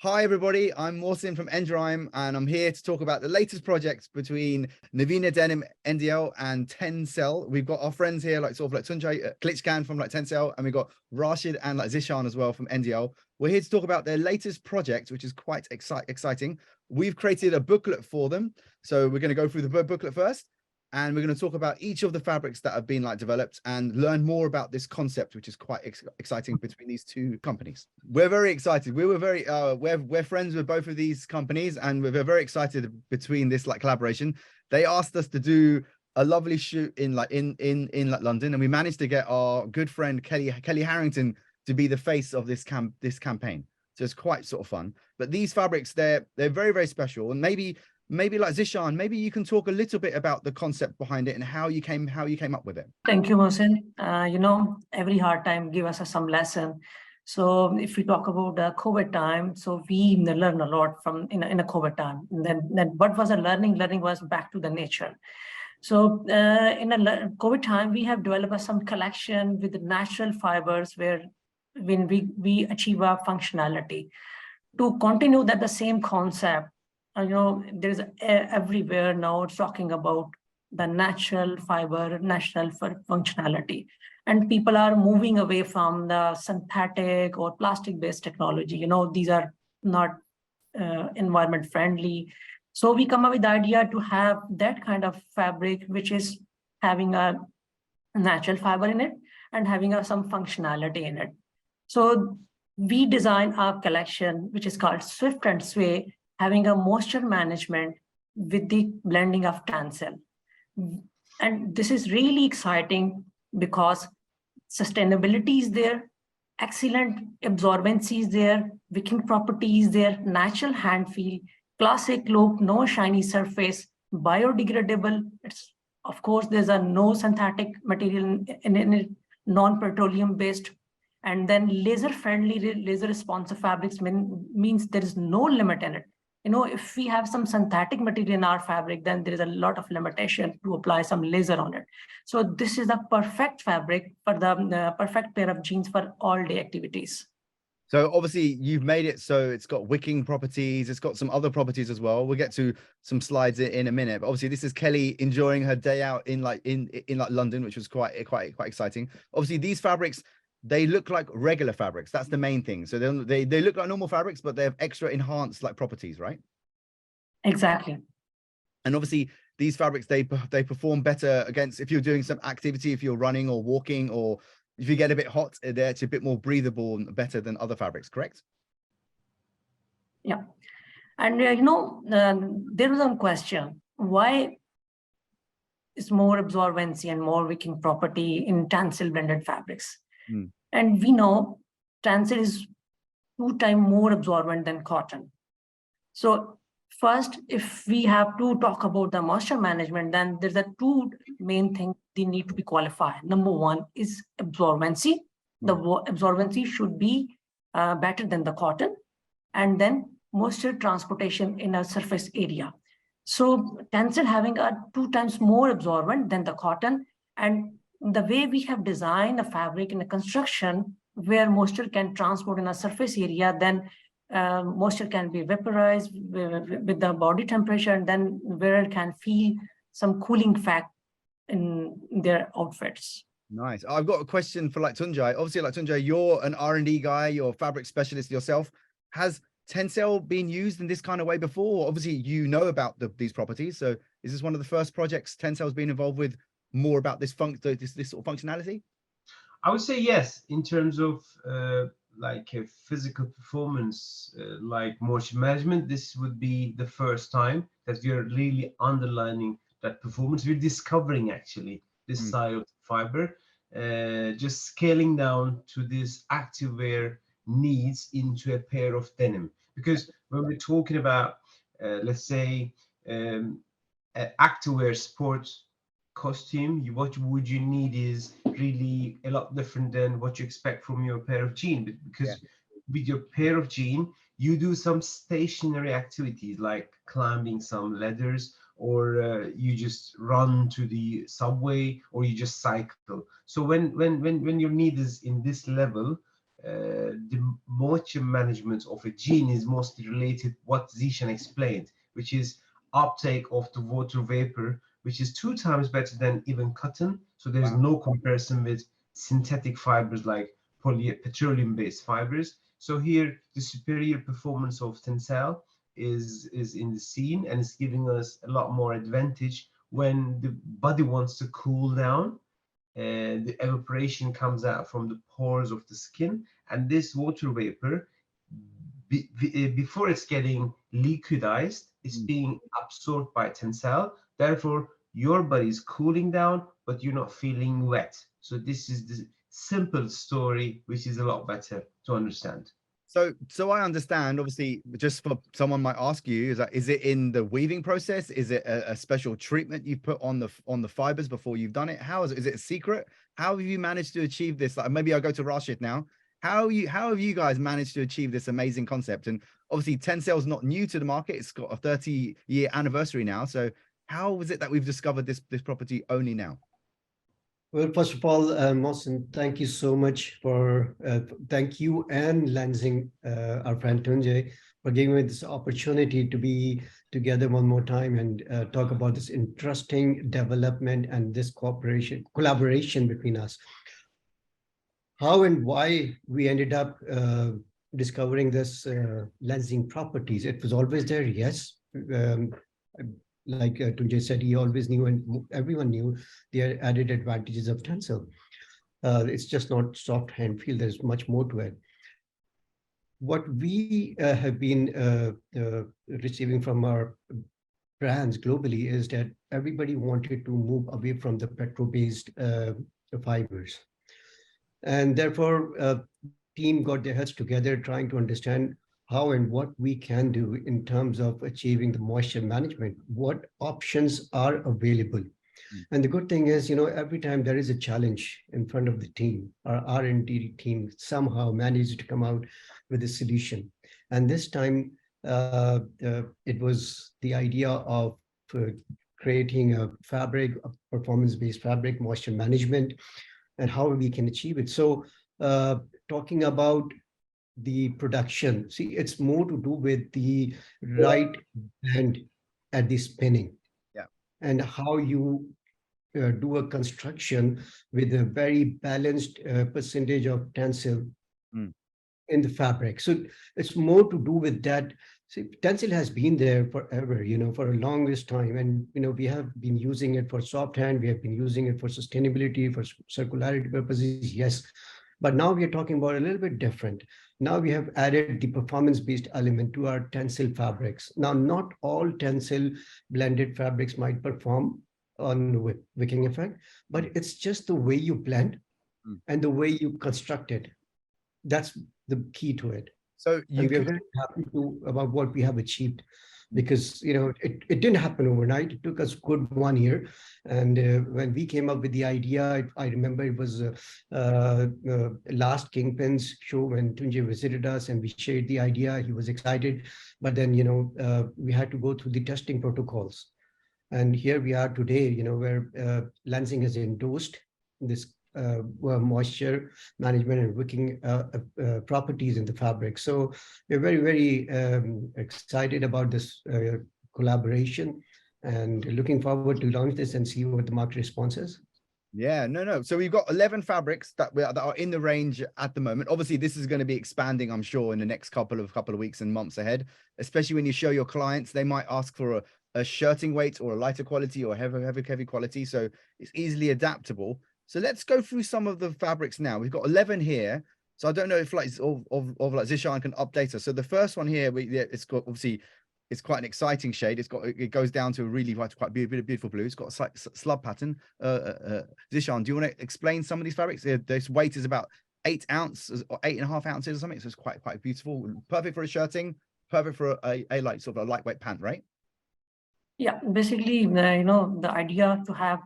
Hi everybody, I'm Mohsin from NDL and I'm here to talk about the latest projects between Naveena Denim, NDL and TENCEL. We've got our friends here like Tunjay, Klichkan from TENCEL, and we've got Rashid and Zishan as well from NDL. We're here to talk about their latest project, which is quite exciting. We've created a booklet for them. So we're going to go through the booklet first. And we're going to talk about each of the fabrics that have been developed and learn more about this concept, which is quite exciting between these two companies. We're very excited. We're friends with both of these companies, and we're very excited between this collaboration. They asked us to do a lovely shoot in London, and we managed to get our good friend Kelly Harrington to be the face of this campaign. So it's quite sort of fun. But these fabrics, they're very special, and maybe Zishan, maybe you can talk a little bit about the concept behind it and how you came up with it. Thank you, Mohsin. Every hard time give us some lesson. So if we talk about the COVID time, so we learn a lot from in a COVID time. And then what was the learning? Learning was back to the nature. So in a COVID time, we have developed some collection with the natural fibers where when we achieve a functionality. To continue that the same concept, there's everywhere now it's talking about the natural fiber, natural functionality, and people are moving away from the synthetic or plastic-based technology. These are not environment friendly. So we come up with the idea to have that kind of fabric, which is having a natural fiber in it and having some functionality in it. So we design our collection, which is called Swift and Sway, having a moisture management with the blending of TENCEL. And this is really exciting because sustainability is there, excellent absorbency is there, wicking property is there, natural hand feel, classic look, no shiny surface, biodegradable. It's, of course, there's no synthetic material in it, non-petroleum based. And then laser-friendly, laser-responsive fabrics means there is no limit in it. If we have some synthetic material in our fabric, then there is a lot of limitation to apply some laser on it. So this is the perfect fabric for the perfect pair of jeans for all day activities. So obviously you've made it so it's got wicking properties, it's got some other properties as well. We'll get to some slides in a minute. But obviously this is Kelly enjoying her day out in London, which was quite exciting. Obviously these fabrics, they look like regular fabrics. That's the main thing. So they look like normal fabrics, but they have extra enhanced properties, right? Exactly. And obviously these fabrics, they perform better against, if you're doing some activity, if you're running or walking, or if you get a bit hot, they're actually a bit more breathable and better than other fabrics, correct? Yeah. And there was one question, why is more absorbency and more wicking property in TENCEL blended fabrics? And we know TENCEL is 2 times more absorbent than cotton. So first, if we have to talk about the moisture management, then there's a 2 main things they need to be qualified. Number 1 is absorbency. The absorbency should be better than the cotton, and then moisture transportation in a surface area. So TENCEL having a 2 times more absorbent than the cotton, and the way we have designed a fabric in a construction where moisture can transport in a surface area, then moisture can be vaporized with the body temperature, and then wearer can feel some cooling effect in their outfits. Nice. I've got a question for Tunjay. Obviously, Tunjay, you're an R&D guy, you're a fabric specialist yourself. Has TENCEL been used in this kind of way before? Obviously, you know about these properties. So is this one of the first projects TENCEL's been involved with, more about this sort of functionality? I would say yes, in terms of a physical performance, like moisture management. This would be the first time that we are really underlining that performance. We're discovering actually this side of the fiber, just scaling down to this activewear needs into a pair of denim. Because when we're talking about, let's say, activewear sports costume, what would you need is really a lot different than what you expect from your pair of jeans, because with your pair of jeans you do some stationary activities like climbing some ladders, or you just run to the subway, or you just cycle. So when your need is in this level, the moisture management of a jean is mostly related what Zishan explained, which is uptake of the water vapor, which is 2 times better than even cotton. So there's no comparison with synthetic fibers like petroleum-based fibers. So here the superior performance of TENCEL is in the scene, and it's giving us a lot more advantage when the body wants to cool down. The evaporation comes out from the pores of the skin, and this water vapor, before it's getting liquidized, it's being absorbed by TENCEL. Therefore, your body is cooling down, but you're not feeling wet. So this is the simple story, which is a lot better to understand. So I understand, obviously, just for someone might ask you, is it in the weaving process? Is it a special treatment you put on the fibers before you've done it? How is it a secret? How have you managed to achieve this? Like, maybe I'll go to Rashid now. How have you guys managed to achieve this amazing concept? And obviously TENCEL is not new to the market. It's got a 30-year anniversary now. So how is it that we've discovered this property only now? Well, first of all, Mohsen, thank you so much for, thank you and Lansing, our friend Tunjay, for giving me this opportunity to be together one more time and talk about this interesting development and this collaboration between us. How and why we ended up discovering this Lansing properties. It was always there, yes. Like Tunjay said, he always knew, and everyone knew the added advantages of TENCEL. It's just not soft hand feel. There's much more to it. What we have been receiving from our brands globally is that everybody wanted to move away from the petrol-based fibers, and therefore, team got their heads together trying to understand how and what we can do in terms of achieving the moisture management, what options are available. And the good thing is, you know, every time there is a challenge in front of the team, our R&D team somehow managed to come out with a solution. And this time, it was the idea of creating a fabric, a performance-based fabric, moisture management, and how we can achieve it. So talking about the production, see, it's more to do with the right bend at the spinning, and how you do a construction with a very balanced percentage of TENCEL in the fabric. So it's more to do with that. See, TENCEL has been there forever, you know, for a longest time, and you know, we have been using it for soft hand, we have been using it for sustainability, for circularity purposes, yes. But now we are talking about a little bit different. Now we have added the performance-based element to our TENCEL fabrics. Now, not all TENCEL blended fabrics might perform on wicking effect, but it's just the way you blend and the way you construct it. That's the key to it. So we're very happy about what we have achieved, because you know it didn't happen overnight. It took us good 1 year, and when we came up with the idea, I remember it was last Kingpin's show when Tunjay visited us and we shared the idea. He was excited, but then you know we had to go through the testing protocols, and here we are today. You know, where Lansing has endorsed this moisture management and wicking properties in the fabric. So we're very, very excited about this collaboration, and looking forward to launch this and see what the market response is. Yeah, no. So we've got 11 fabrics that are in the range at the moment. Obviously, this is going to be expanding, I'm sure, in the next couple of weeks and months ahead, especially when you show your clients. They might ask for a shirting weight or a lighter quality or heavy quality. So it's easily adaptable. So let's go through some of the fabrics now. We've got 11 here. So I don't know if like like Zishan can update us. So the first one here, it's got, obviously, it's quite an exciting shade. It goes down to a really quite beautiful blue. It's got a slight slub pattern. Zishan, do you want to explain some of these fabrics? This weight is about 8 ounces or 8.5 ounces or something. So it's quite beautiful. Perfect for a shirting. Perfect for a like sort of a lightweight pant, right? Yeah, basically, you know, the idea to have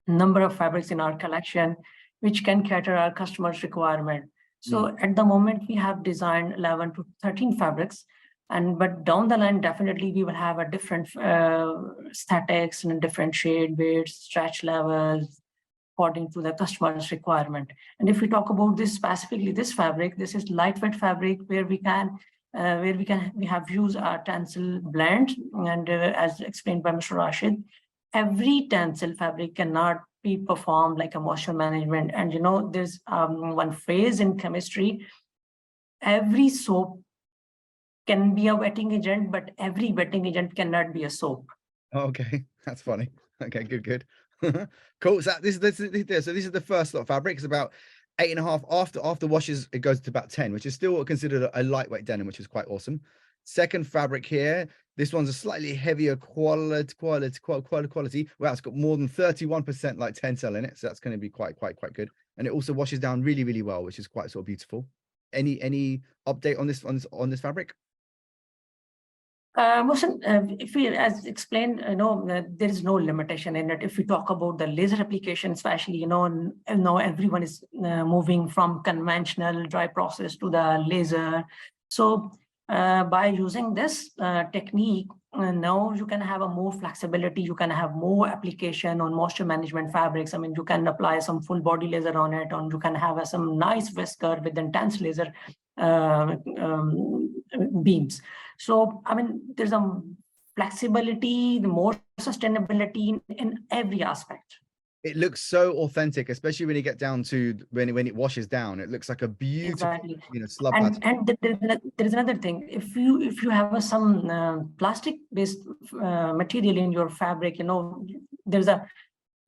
number of fabrics in our collection which can cater our customers' requirement. So at the moment we have designed 11 to 13 fabrics, but down the line definitely we will have a different aesthetics and different shade weights, stretch levels, according to the customer's requirement. And if we talk about this specifically, this fabric, this is lightweight fabric where we have used our TENCEL blend, and as explained by Mr. Rashid, every TENCEL fabric cannot be performed like a moisture management. And there's one phrase in chemistry: every soap can be a wetting agent, but every wetting agent cannot be a soap. Okay, that's funny. Okay, good. Cool. So this is the first lot of fabric. It's about 8.5. After washes, it goes to about 10, which is still considered a lightweight denim, which is quite awesome. Second fabric here. This one's a slightly heavier quality. Wow, it's got more than 31% like TENCEL in it, so that's going to be quite good. And it also washes down really well, which is quite sort of beautiful. Any update on this fabric? Mohsen, if we, as explained, there is no limitation in it. If we talk about the laser application, especially, now everyone is moving from conventional dry process to the laser. So by using this technique, now you can have a more flexibility. You can have more application on moisture management fabrics. I mean, you can apply some full body laser on it, and you can have some nice whisker with intense laser beams. So, I mean, there's a flexibility, the more sustainability in every aspect. It looks so authentic, especially when you get down to when it washes down. It looks like a beautiful, slub pattern. And there is another thing. If you have some plastic-based material in your fabric, there's a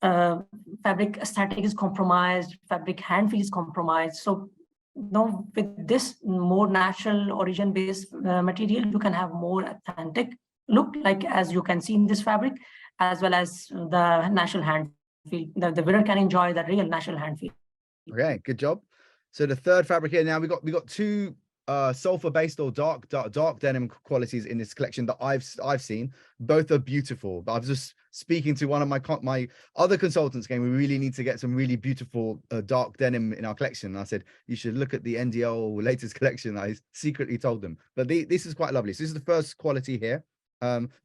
fabric aesthetic is compromised, fabric hand feel is compromised. So now with this more natural origin-based material, you can have more authentic look, like as you can see in this fabric, as well as the natural hand feel. The wearer can enjoy the real natural hand feel. Okay, good job. So the third fabric here, now we got two sulfur-based or dark denim qualities in this collection that I've seen. Both are beautiful. But I was just speaking to one of my other consultants saying we really need to get some really beautiful dark denim in our collection. And I said you should look at the NDL latest collection. I secretly told them, but this is quite lovely. So this is the first quality here.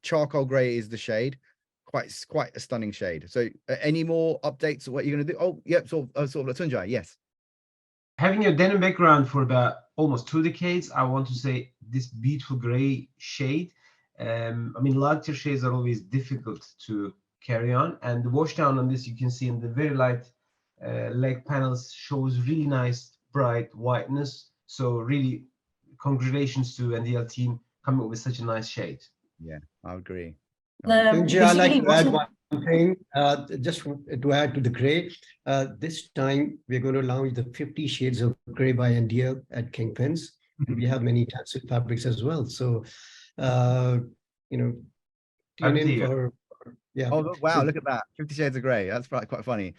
Charcoal gray is the shade. Quite a stunning shade. So any more updates of what you're going to do? Oh, yep. Sort of Tunjai, yes. Having a denim background for about almost 2 decades, I want to say this beautiful gray shade. I mean, lighter shades are always difficult to carry on, and the wash down on this, you can see in the very light leg panels, shows really nice bright whiteness. So really, congratulations to NDL team coming up with such a nice shade. Yeah, I agree. Tunjai, I'd like to add one thing, just to add to the gray. This time we're going to launch the 50 Shades of Gray by NDL at Kingpins. We have many TENCEL fabrics as well. So, tune in for, yeah. Oh, wow, look at that. 50 Shades of Gray. That's quite funny.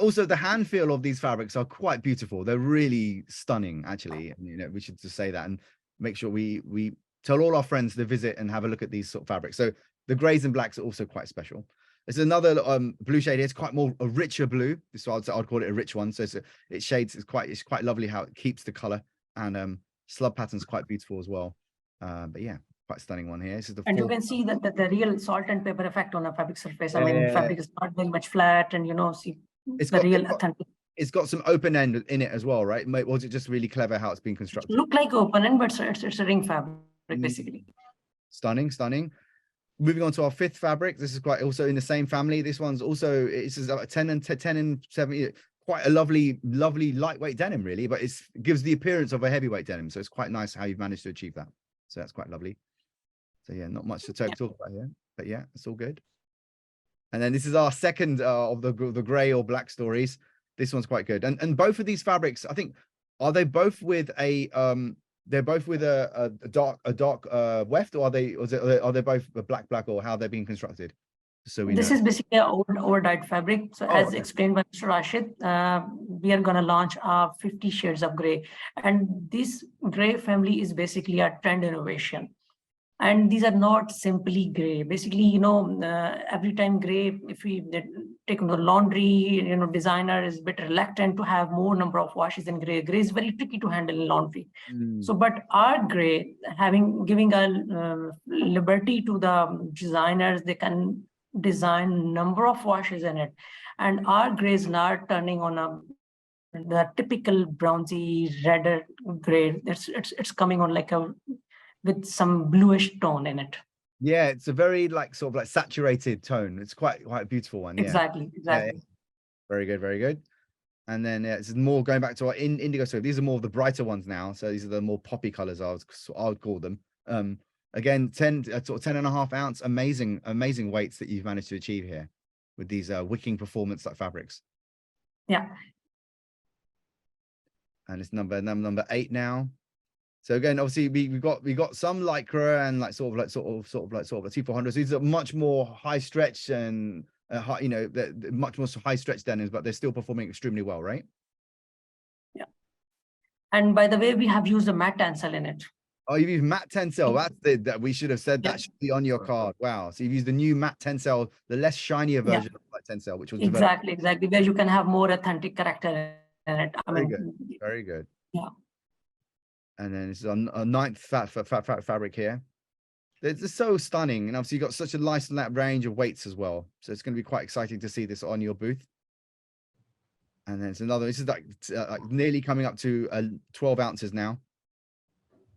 Also, the hand feel of these fabrics are quite beautiful. They're really stunning, actually. We should just say that and make sure we tell all our friends to visit and have a look at these sort of fabrics. So the grays and blacks are also quite special. There's another blue shade here. It's quite more a richer blue. So I'd call it a rich one. So it's quite lovely how it keeps the color, and slub pattern's quite beautiful as well. But yeah, quite stunning one here. This is and you can see that the real salt and pepper effect on a fabric surface. I mean, fabric is not very much flat, and see it's the real authentic. It's got some open end in it as well, right? Was it just really clever how it's been constructed? It look like open end, but it's a ring fabric basically. Stunning. Moving on to our fifth fabric. This is quite also in the same family. This one's also, it's 10 and 7, quite a lovely lightweight denim really, but it gives the appearance of a heavyweight denim. So it's quite nice how you've managed to achieve that. So that's quite lovely. So yeah, not much to talk about here, but yeah, it's all good. And then this is our second of the gray or black stories. This one's quite good. And both of these fabrics, I think, are they both with a they're both with a dark weft, or are they both black, or how they're being constructed? So this is basically an old dyed fabric. So as explained by Mr. Rashid, we are going to launch our 50 shades of gray, and this gray family is basically a trend innovation. And these are not simply gray. Basically, every time gray, if we take the laundry, designer is a bit reluctant to have more number of washes in gray. Gray is very tricky to handle in laundry. So, but our gray, giving a liberty to the designers, they can design number of washes in it, and our grays are not turning on the typical brownsy redder gray. It's coming on like with some bluish tone in it. Yeah, it's a very like sort of like saturated tone. It's quite a beautiful one. Yeah. Exactly. Yeah. Very good, very good. And then this is more going back to our indigo. So these are more of the brighter ones now. So these are the more poppy colors I would call them. Again, 10.5 ounce, amazing weights that you've managed to achieve here with these wicking performance like fabrics. Yeah. And it's number 8 now. So again, obviously we got some lycra and like sort of like 2400. These are much more high stretch and high, you know, much more high stretch denims, but they're still performing extremely well, right? Yeah. And by the way, we have used a matte tencel in it. Oh, you've used matte tencel. That's that we should have said that should be on your card. Wow. So you've used the new matte tencel, the less shinier version of like tencel, which was exactly where you can have more authentic character in it. Very good. Yeah. And then this is a 9th fabric here. It's just so stunning, and obviously you've got such a nice range of weights as well. So it's going to be quite exciting to see this on your booth. And then it's another. This is like nearly coming up to 12 ounces now.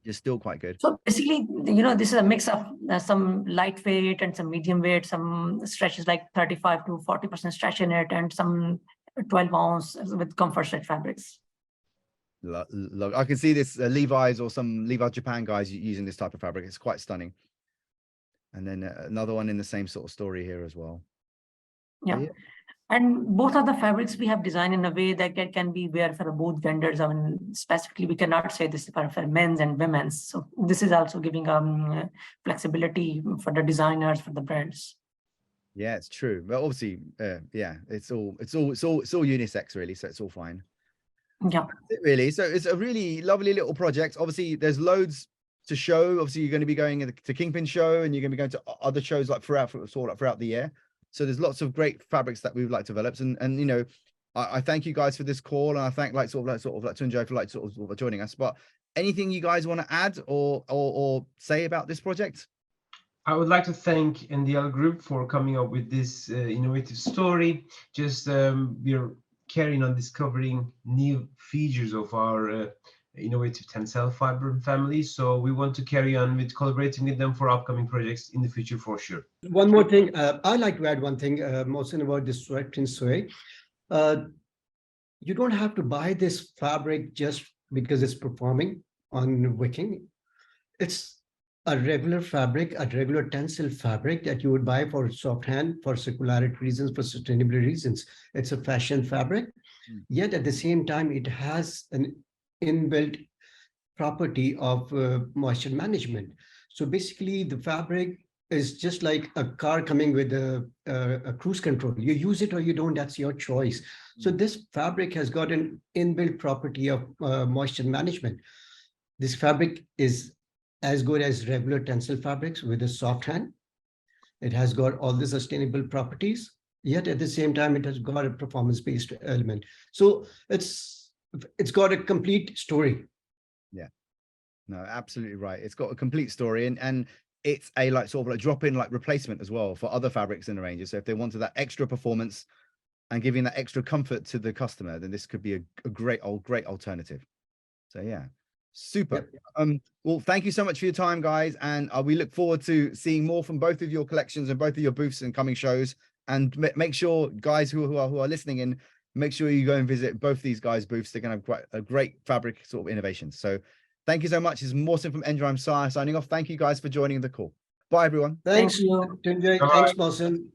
You're still quite good. So basically, you know, this is a mix of some lightweight and some medium weight, some stretches like 35 to 40% stretch in it, and some 12 ounce with comfort stretch fabrics. I can see this Levi's or some Levi's Japan guys using this type of fabric. It's quite stunning. And then another one in the same sort of story here as well. Yeah. And both of the fabrics we have designed in a way that can be wear for both genders. I mean, specifically, we cannot say this for men's and women's. So this is also giving flexibility for the designers, for the brands. Yeah, it's true. But obviously, yeah, it's all unisex really, so it's all fine. Yeah. Really. So it's a really lovely little project. Obviously, there's loads to show. Obviously, you're going to be going to Kingpin show, and you're going to be going to other shows like throughout the year. So there's lots of great fabrics that we've like developed, and you know, I thank you guys for this call, and I thank like Tunjai for sort of joining us. But anything you guys want to add or say about this project? I would like to thank NDL Group for coming up with this innovative story. Just we're carrying on discovering new features of our innovative TENCEL fiber family. So we want to carry on with collaborating with them for upcoming projects in the future for sure. One more thing, I'd like to add one thing, Mohsen, about this sweat and sway. You don't have to buy this fabric just because it's performing on wicking. It's a regular fabric, a regular TENCEL fabric that you would buy for soft hand, for circularity reasons, for sustainability reasons. It's a fashion fabric, yet at the same time, it has an inbuilt property of moisture management. So basically, the fabric is just like a car coming with a cruise control. You use it or you don't, that's your choice. So this fabric has got an inbuilt property of moisture management. This fabric is as good as regular TENCEL fabrics with a soft hand. It has got all the sustainable properties, yet at the same time, it has got a performance-based element. So it's got a complete story. Yeah, no, absolutely right. It's got a complete story, and it's a like sort of like drop-in like replacement as well for other fabrics in the range. So if they wanted that extra performance and giving that extra comfort to the customer, then this could be a great alternative. So yeah, super. Yep. Well, thank you so much for your time, guys, and we look forward to seeing more from both of your collections and both of your booths and coming shows. And make sure, guys who are listening in, make sure you go and visit both these guys' booths. They're going to have quite a great fabric sort of innovation. So thank you so much. This is Mohsen from NDL signing off. Thank you guys for joining the call. Bye, everyone. Thanks, Tunjai. Thanks, Mohsen.